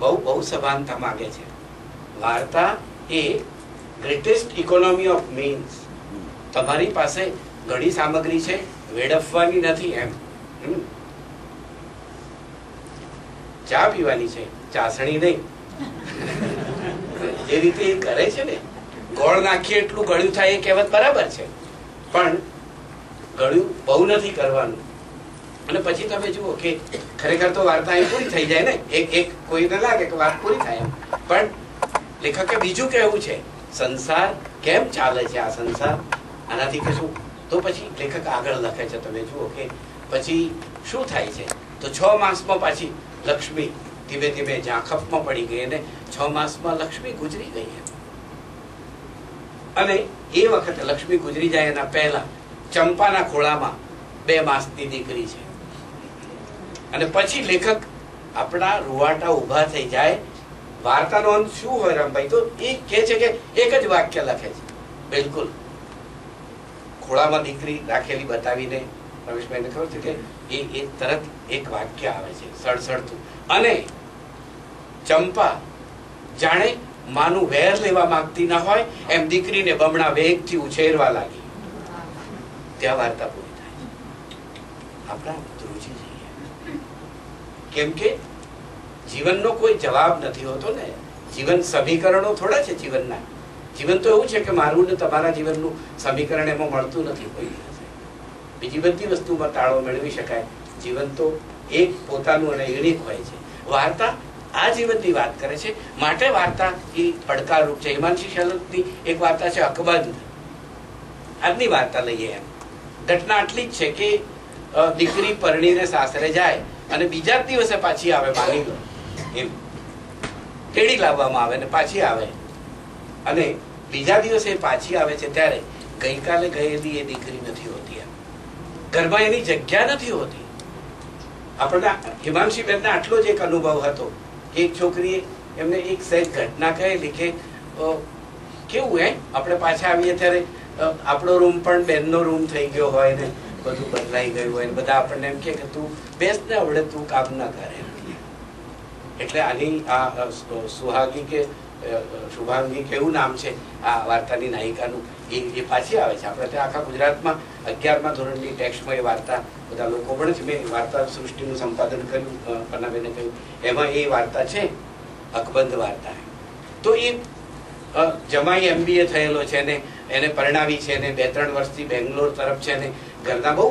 બહુ બહુ સભાનતા માંગે છે. વાર્તા એ ગ્રેટેસ્ટ ઇકોનોમી ઓફ મીન્સ. તમારી પાસે ઘણી સામગ્રી છે, વેડફવાની નથી એમ. ચા પીવાની છે, ચાસણી નહીં. જે રીતે એ કરે છે ને, ગોળ નાખીએ એટલું ગળ્યું થાય એ કહેવત બરાબર છે, પણ ગળ્યું બહુ નથી કરવાનું. અને પછી તમે જુઓ કે ખરેખર તો વાર્તા એ પૂરી થઈ જાય ને, એક કોઈને લાગે કે વાત પૂરી થાય એમ, પણ લેખકે બીજું કહેવું છે, સંસાર કેમ ચાલે છે, આ સંસાર આનાથી કશું. તો પછી લેખક આગળ લખે છે, તમે જુઓ કે પછી શું થાય છે. તો 6 માસમાં પાછી લક્ષ્મી ધીમે ધીમે ઝાંખપમાં પડી ગઈ અને 6 માસમાં લક્ષ્મી ગુજરી ગઈ. અને એ વખતે લક્ષ્મી ગુજરી જાય એના પહેલા ચંપાના ખોળામાં 2 માસની દીકરી છે. અને પછી લેખક આપણા રૂવાટા ઉભા થઈ જાય. વાર્તાનો અંત શું હોય રામભાઈ? તો એ કહે છે કે એક જ વાક્ય લખે છે, બિલકુલ ખોળામાં દીકરી રાખેલી બતાવીને રમેશભાઈને ખબર છે કે એ તરત એક વાક્ય આવે છે સડસડતું, અને ચંપા જાણે માનું વેર લેવા માંગતી ના હોય એમ દીકરીને બમણા વેગથી ઉછેરવા લાગી. ત્યાં વાર્તા પૂરી થાય છે. આપણા ધ્રુજી જઈએ, કેમ કે જીવનનો કોઈ જવાબ નથી હોતો ને. જીવન સમીકરણો થોડા છે જીવનના. જીવન તો એવું છે કે મારું ને તમારા જીવનનું સમીકરણ એમાં મળતું નથી કોઈ દિવસે. બીજી બધી વસ્તુમાં તાળો મેળવી શકાય. જીવન તો એક પોતાનું અને યુનિક હોય છે. વાર્તા આ જીવનની વાત કરે છે, માટે વાર્તા એ પડકારરૂપ છે. હિમાંશી શેલની એક વાર્તા છે અકબંધ. આજની વાર્તા લઈએ એમ. ઘટના આટલી જ છે કે દીકરી પરણીને સાસરે જાય અને બીજા જ દિવસે પાછી આવે, માની લો એમ કેડી લાવવામાં આવે ને પાછી આવે, અને બીજા દિવસે પાછી આવે છે ત્યારે ગઈકાલે ગયેલી એ દીકરી નથી હોતી. એમ ઘરમાં એની જગ્યા નથી હોતી. આપણને હિમાંશી બેનને આટલો જ એક અનુભવ હતો કે એક છોકરીએ એમને એક સહેજ ઘટના કહેલી કે કેવું આપણે પાછા આવીએ ત્યારે આપણો રૂમ પણ બેનનો રૂમ થઈ ગયો હોય ને બધું બદલાઈ ગયું હોય ને બધા આપણને એમ કે તું બેસ ને હવે તું કામ ના કરે. એટલે આની આ સુહાગી કે શુભાંગી કેવું નામ છે આ વાર્તાની નાયિકાનું, એ પાછી આવે છે. આપણે ત્યાં આખા ગુજરાતમાં 11મા ધોરણની ટેક્સ્ટમાં એ વાર્તા બધા લોકો ભણે છે. મેં વાર્તા સૃષ્ટિનું સંપાદન કર્યું, પન્નાબેને કહ્યું, એમાં એ વાર્તા છે અકબંધ વાર્તા. તો એ જમાઈ MBA થયેલો છે ને એને પરણાવી છે ને 2-3 વર્ષથી બેંગ્લોર તરફ છે ને ઘરના બહુ